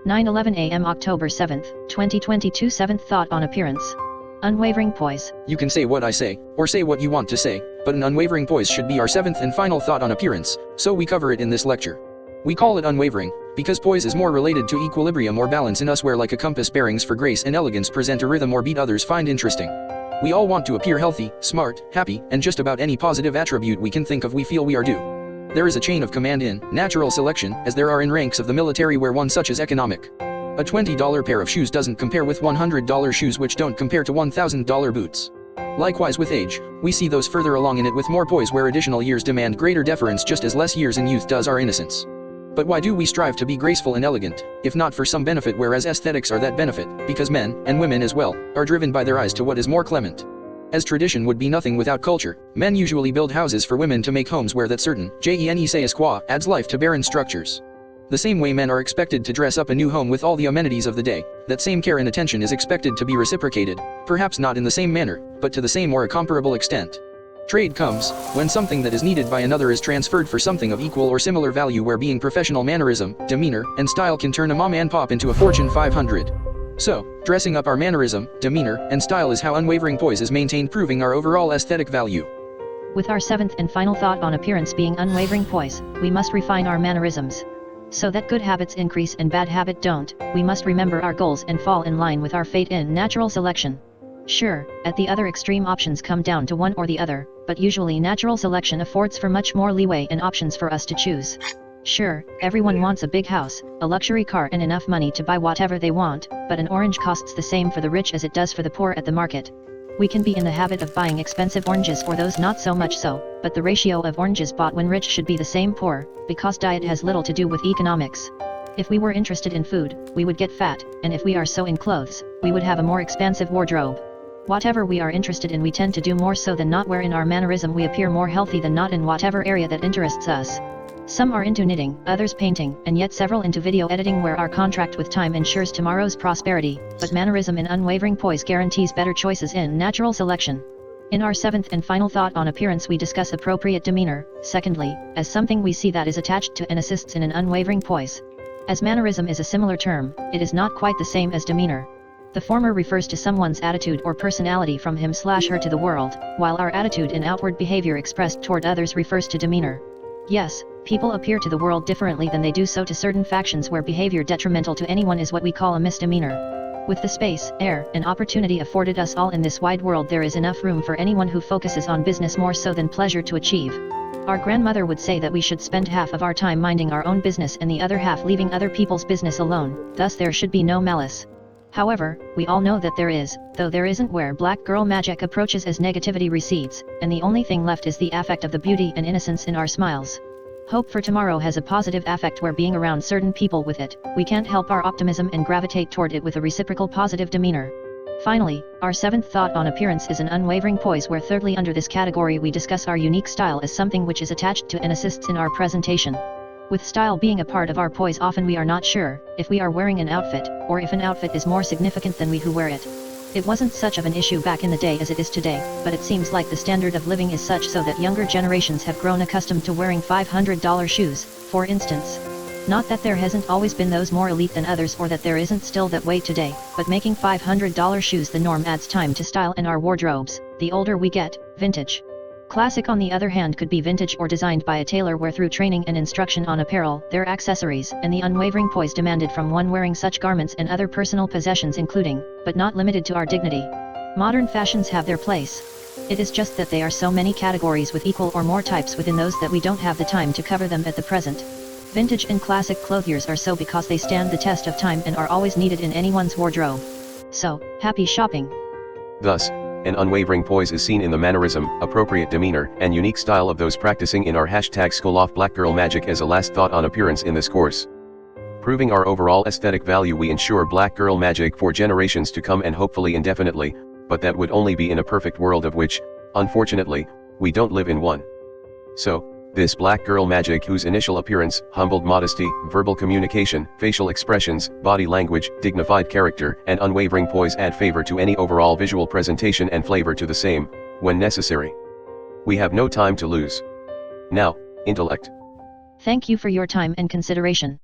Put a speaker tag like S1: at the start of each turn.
S1: 9:11 a.m. October 7th, 2022. Seventh thought on appearance. Unwavering poise.
S2: You can say what I say, or say what you want to say, but an unwavering poise should be our seventh and final thought on appearance, so we cover it in this lecture. We call it unwavering, because poise is more related to equilibrium or balance in us, where like a compass bearings for grace and elegance present a rhythm or beat others find interesting. We all want to appear healthy, smart, happy, and just about any positive attribute we can think of we feel we are due. There is a chain of command in natural selection, as there are in ranks of the military where one such is economic. A $20 pair of shoes doesn't compare with $100 shoes, which don't compare to $1,000 boots. Likewise with age, we see those further along in it with more poise, where additional years demand greater deference just as less years in youth does our innocence. But why do we strive to be graceful and elegant, if not for some benefit, whereas aesthetics are that benefit, because men, and women as well, are driven by their eyes to what is more clement. As tradition would be nothing without culture, men usually build houses for women to make homes where that certain sais quoi adds life to barren structures. The same way men are expected to dress up a new home with all the amenities of the day, that same care and attention is expected to be reciprocated, perhaps not in the same manner, but to the same or a comparable extent. Trade comes when something that is needed by another is transferred for something of equal or similar value, where being professional mannerism, demeanor, and style can turn a mom and pop into a Fortune 500. So, dressing up our mannerism, demeanor, and style is how unwavering poise is maintained, proving our overall aesthetic value.
S1: With our seventh and final thought on appearance being unwavering poise, we must refine our mannerisms. So that good habits increase and bad habit don't, we must remember our goals and fall in line with our fate in natural selection. Sure, at the other extreme options come down to one or the other, but usually natural selection affords for much more leeway and options for us to choose. Sure, everyone wants a big house, a luxury car, and enough money to buy whatever they want, but an orange costs the same for the rich as it does for the poor at the market. We can be in the habit of buying expensive oranges for those not so much so, but the ratio of oranges bought when rich should be the same poor, because diet has little to do with economics. If we were interested in food, we would get fat, and if we are so in clothes, we would have a more expansive wardrobe. Whatever we are interested in, we tend to do more so than not, where in our mannerism we appear more healthy than not in whatever area that interests us. Some are into knitting, others painting, and yet several into video editing, where our contract with time ensures tomorrow's prosperity, but mannerism in unwavering poise guarantees better choices in natural selection. In our seventh and final thought on appearance, we discuss appropriate demeanor, secondly, as something we see that is attached to and assists in an unwavering poise. As mannerism is a similar term, it is not quite the same as demeanor. The former refers to someone's attitude or personality from him/her to the world, while our attitude and outward behavior expressed toward others refers to demeanor. Yes, people appear to the world differently than they do so to certain factions, where behavior detrimental to anyone is what we call a misdemeanor. With the space, air, and opportunity afforded us all in this wide world, there is enough room for anyone who focuses on business more so than pleasure to achieve. Our grandmother would say that we should spend half of our time minding our own business and the other half leaving other people's business alone, thus there should be no malice. However, we all know that there is, though there isn't, where black girl magic approaches as negativity recedes, and the only thing left is the affect of the beauty and innocence in our smiles. Hope for tomorrow has a positive affect, where being around certain people with it, we can't help our optimism and gravitate toward it with a reciprocal positive demeanor. Finally, our seventh thought on appearance is an unwavering poise, where thirdly under this category we discuss our unique style as something which is attached to and assists in our presentation. With style being a part of our poise, often we are not sure if we are wearing an outfit, or if an outfit is more significant than we who wear it. It wasn't such of an issue back in the day as it is today, but it seems like the standard of living is such so that younger generations have grown accustomed to wearing $500 shoes, for instance. Not that there hasn't always been those more elite than others, or that there isn't still that way today, but making $500 shoes the norm adds time to style in our wardrobes. The older we get, vintage. Classic on the other hand could be vintage or designed by a tailor, where through training and instruction on apparel, their accessories, and the unwavering poise demanded from one wearing such garments and other personal possessions, including, but not limited to, our dignity. Modern fashions have their place. It is just that they are so many categories with equal or more types within those that we don't have the time to cover them at the present. Vintage and classic clothiers are so because they stand the test of time and are always needed in anyone's wardrobe. So, happy shopping!
S3: Thus, an unwavering poise is seen in the mannerism, appropriate demeanor, and unique style of those practicing in our #SchoolOfBlackGirlMagic as a last thought on appearance in this course. Proving our overall aesthetic value, we ensure black girl magic for generations to come and hopefully indefinitely, but that would only be in a perfect world, of which, unfortunately, we don't live in one. So, this black girl magic, whose initial appearance, humbled modesty, verbal communication, facial expressions, body language, dignified character, and unwavering poise add favor to any overall visual presentation and flavor to the same, when necessary. We have no time to lose. Now, intellect.
S1: Thank you for your time and consideration.